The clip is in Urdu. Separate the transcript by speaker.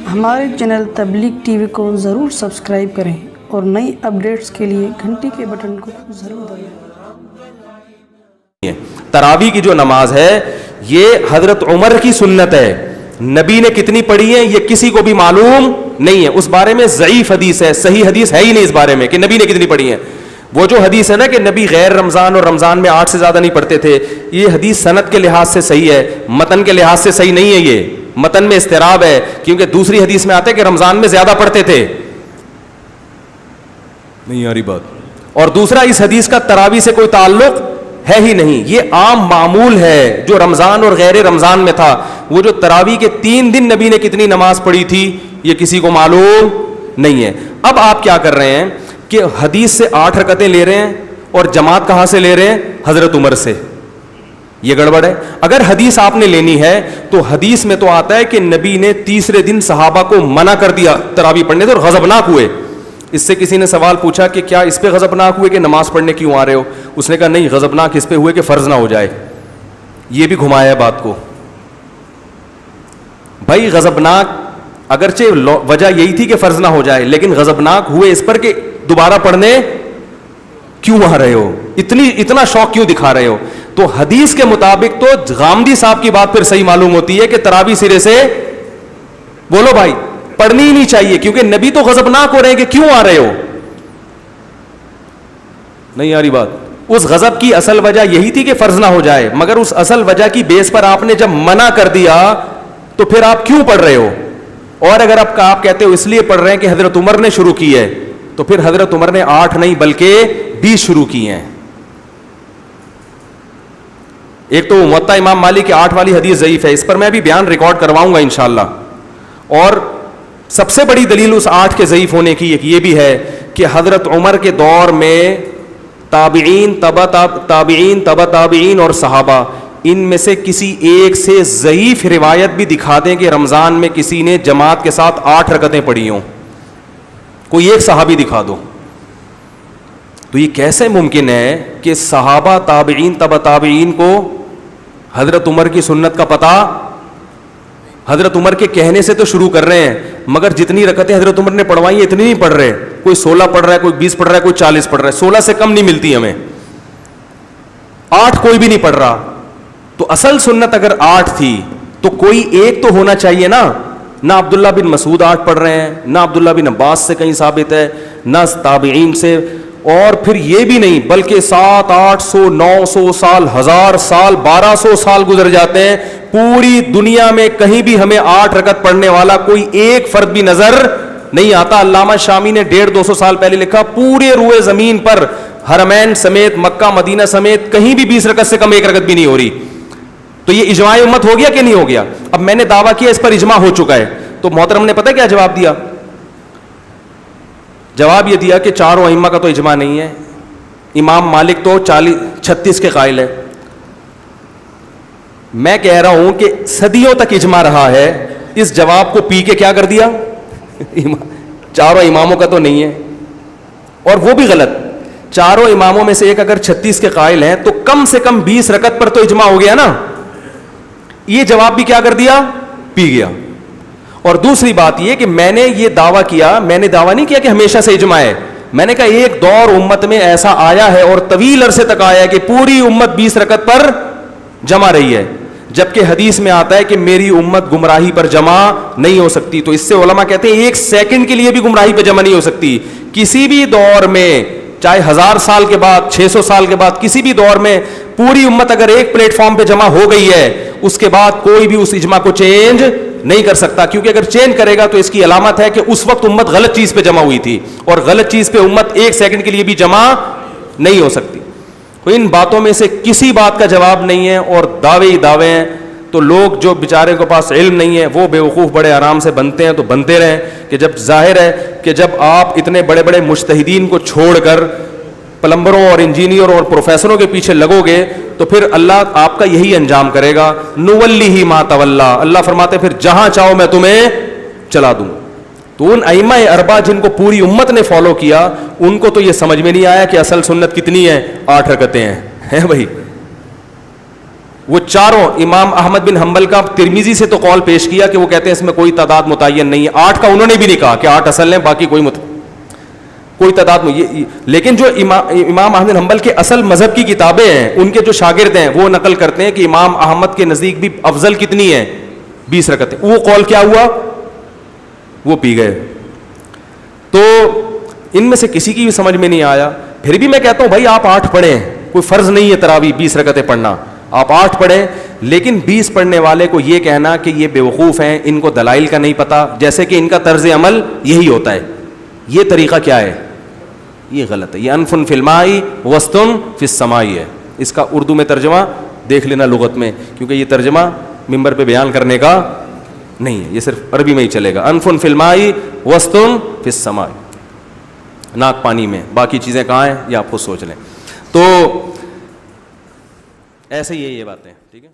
Speaker 1: ہمارے چینل تبلیغ ٹی وی کو ضرور سبسکرائب کریں اور نئی اپڈیٹس کے لیے گھنٹی کے بٹن کو ضرور دبائیں۔
Speaker 2: تراویح کی جو نماز ہے یہ حضرت عمر کی سنت ہے، نبی نے کتنی پڑھی ہے یہ کسی کو بھی معلوم نہیں ہے، اس بارے میں ضعیف حدیث ہے، صحیح حدیث ہے ہی نہیں اس بارے میں کہ نبی نے کتنی پڑھی ہے۔ وہ جو حدیث ہے نا کہ نبی غیر رمضان اور رمضان میں 8 سے زیادہ نہیں پڑھتے تھے، یہ حدیث سند کے لحاظ سے صحیح ہے، متن کے لحاظ سے صحیح نہیں ہے، یہ متن میں اضطراب ہے، کیونکہ دوسری حدیث میں آتا ہے کہ رمضان میں زیادہ پڑھتے تھے، نہیں آ رہی بات، اور دوسرا اس حدیث کا تراویح سے کوئی تعلق ہے ہی نہیں، یہ عام معمول ہے جو رمضان اور غیر رمضان میں تھا۔ وہ جو تراویح کے 3 دن نبی نے کتنی نماز پڑھی تھی یہ کسی کو معلوم نہیں ہے۔ اب آپ کیا کر رہے ہیں کہ حدیث سے 8 رکعتیں لے رہے ہیں اور جماعت کہاں سے لے رہے ہیں؟ حضرت عمر سے، یہ گڑبڑ ہے۔ اگر حدیث آپ نے لینی ہے تو حدیث میں تو آتا ہے کہ نبی نے تیسرے دن صحابہ کو منع کر دیا تراویح پڑھنے سے اور غضبناک ہوئے۔ اس سے کسی نے سوال پوچھا کہ کیا اس پہ غضبناک ہوئے کہ نماز پڑھنے کیوں آ رہے ہو؟ اس نے کہا نہیں، غضبناک اس پہ ہوئے کہ فرض نہ ہو جائے۔ یہ بھی گھمایا ہے بات کو۔ بھائی غضبناک اگرچہ وجہ یہی تھی کہ فرض نہ ہو جائے، لیکن غضبناک ہوئے اس پر کہ دوبارہ پڑھنے کیوں آ رہے ہو، اتنا شوق کیوں دکھا رہے ہو؟ تو حدیث کے مطابق تو غامدی صاحب کی بات پھر صحیح معلوم ہوتی ہے کہ تراویح سرے سے بولو بھائی پڑھنی ہی نہیں چاہیے، کیونکہ نبی تو غضبناک ہو رہے ہیں کہ کیوں آ رہے ہو، نہیں آ رہی بات۔ اس غضب کی اصل وجہ یہی تھی کہ فرض نہ ہو جائے، مگر اس اصل وجہ کی بیس پر آپ نے جب منع کر دیا تو پھر آپ کیوں پڑھ رہے ہو؟ اور اگر آپ کہتے ہو اس لیے پڑھ رہے ہیں کہ حضرت عمر نے شروع کی ہے، تو پھر حضرت عمر نے 8 نہیں بلکہ 20 شروع کی ہیں۔ ایک تو موطا امام مالک کی 8 والی حدیث ضعیف ہے، اس پر میں بھی بیان ریکارڈ کرواؤں گا انشاءاللہ، اور سب سے بڑی دلیل اس 8 کے ضعیف ہونے کی یہ بھی ہے کہ حضرت عمر کے دور میں تابعین تبع تابعین اور صحابہ، ان میں سے کسی ایک سے ضعیف روایت بھی دکھا دیں کہ رمضان میں کسی نے جماعت کے ساتھ 8 رکعتیں پڑھی ہوں، کوئی ایک صحابی دکھا دو۔ تو یہ کیسے ممکن ہے کہ صحابہ تابعین تبع تابعین کو حضرت عمر کی سنت کا پتہ، حضرت عمر کے کہنے سے تو شروع کر رہے ہیں، مگر جتنی رکعتیں حضرت عمر نے پڑھوائی ہیں اتنی نہیں پڑھ رہے، کوئی 16 پڑھ رہا ہے، کوئی 20 پڑھ رہا ہے، کوئی 40 پڑھ رہا ہے، 16 سے کم نہیں ملتی ہمیں، 8 کوئی بھی نہیں پڑھ رہا۔ تو اصل سنت اگر 8 تھی تو کوئی ایک تو ہونا چاہیے نا۔ نہ عبداللہ بن مسعود 8 پڑھ رہے ہیں، نہ عبداللہ بن عباس سے کہیں ثابت ہے، نہ تابعین سے، اور پھر یہ بھی نہیں بلکہ 700 800 900 سال، 1000 سال، 1200 سال گزر جاتے ہیں، پوری دنیا میں کہیں بھی ہمیں 8 رکعت پڑھنے والا کوئی ایک فرد بھی نظر نہیں آتا۔ علامہ شامی نے 150-200 سال پہلے لکھا پورے روئے زمین پر حرمین سمیت، مکہ مدینہ سمیت کہیں بھی 20 رکعت سے کم ایک رکعت بھی نہیں ہو رہی۔ تو یہ اجماع امت ہو گیا کہ نہیں ہو گیا؟ اب میں نے دعویٰ کیا اس پر اجماع ہو چکا ہے، تو محترم نے پتہ کیا جواب دیا؟ جواب یہ دیا کہ چاروں ائمہ کا تو اجماع نہیں ہے، امام مالک تو 36 کے قائل ہے۔ میں کہہ رہا ہوں کہ صدیوں تک اجماع رہا ہے، اس جواب کو پی کے کیا کر دیا؟ چاروں اماموں کا تو نہیں ہے، اور وہ بھی غلط۔ چاروں اماموں میں سے ایک اگر 36 کے قائل ہیں تو کم سے کم 20 رکعت پر تو اجماع ہو گیا نا۔ یہ جواب بھی کیا کر دیا؟ پی گیا۔ اور دوسری بات یہ کہ میں نے یہ دعویٰ کیا، میں نے دعویٰ نہیں کیا کہ ہمیشہ سے اجماع ہے، میں نے کہا ایک دور امت میں ایسا آیا ہے اور طویل عرصے تک آیا ہے کہ پوری امت 20 رکعت پر جمع رہی ہے، جبکہ حدیث میں آتا ہے کہ میری امت گمراہی پر جمع نہیں ہو سکتی۔ تو اس سے علماء کہتے ہیں 1 سیکنڈ کے لیے بھی گمراہی پہ جمع نہیں ہو سکتی۔ کسی بھی دور میں، چاہے 1000 سال کے بعد، 600 سال کے بعد، کسی بھی دور میں پوری امت اگر ایک پلیٹ فارم پہ جمع ہو گئی ہے، اس کے بعد کوئی بھی اس اجماع کو چینج نہیں کر سکتا، کیونکہ اگر چینج کرے گا تو اس کی علامت ہے کہ اس وقت امت غلط چیز پہ جمع ہوئی تھی، اور غلط چیز پہ امت 1 سیکنڈ کے لیے بھی جمع نہیں ہو سکتی۔ تو ان باتوں میں سے کسی بات کا جواب نہیں ہے، اور دعوے ہی دعوے ہیں۔ تو لوگ جو بیچارے کے پاس علم نہیں ہے وہ بیوقوف بڑے آرام سے بنتے ہیں، تو بنتے رہیں، کہ جب ظاہر ہے کہ جب آپ اتنے بڑے بڑے مجتہدین کو چھوڑ کر پلمبروں اور انجینئر اور پروفیسروں کے پیچھے لگو گے تو پھر اللہ آپ کا یہی انجام کرے گا، نولیہ ما تولا۔ اللہ فرماتے پھر جہاں چاہو میں تمہیں چلا دوں۔ تو ان ائمہ اربعہ جن کو پوری امت نے فالو کیا، ان کو تو یہ سمجھ میں نہیں آیا کہ اصل سنت کتنی ہے، 8 رکعتیں ہیں بھائی، وہ چاروں امام احمد بن حنبل کا ترمذی سے تو قول پیش کیا کہ وہ کہتے ہیں اس میں کوئی تعداد متعین نہیں ہے. 8 کا انہوں نے بھی نہیں کہا کہ 8 اصل ہیں, باقی کوئی تعداد نہیں. لیکن جو امام احمد بن حنبل کے اصل مذہب کی کتابیں ہیں, ان کے جو شاگرد ہیں وہ نقل کرتے ہیں کہ امام احمد کے نزدیک بھی افضل کتنی ہے, 20 رکعتیں. وہ قول کیا ہوا, وہ پی گئے. تو ان میں سے کسی کی بھی سمجھ میں نہیں آیا. پھر بھی میں کہتا ہوں بھائی آپ 8 پڑھیں, کوئی فرض نہیں ہے تراویح 20 رکعتیں پڑھنا, آپ 8 پڑھیں. لیکن 20 پڑھنے والے کو یہ کہنا کہ یہ بیوقوف ہیں, ان کو دلائل کا نہیں پتا, جیسے کہ ان کا طرز عمل یہی ہوتا ہے, یہ طریقہ کیا ہے, یہ غلط ہے. یہ انفن فی الماء وسطن فی السماء ہے. اس کا اردو میں ترجمہ دیکھ لینا لغت میں, کیونکہ یہ ترجمہ منبر پہ بیان کرنے کا نہیں ہے, یہ صرف عربی میں ہی چلے گا. انفن فی الماء وسطن فی السماء, ناک پانی میں, باقی چیزیں کہاں ہیں یہ آپ خود سوچ لیں. تو ایسے ہی ہے یہ باتیں, ٹھیک ہے.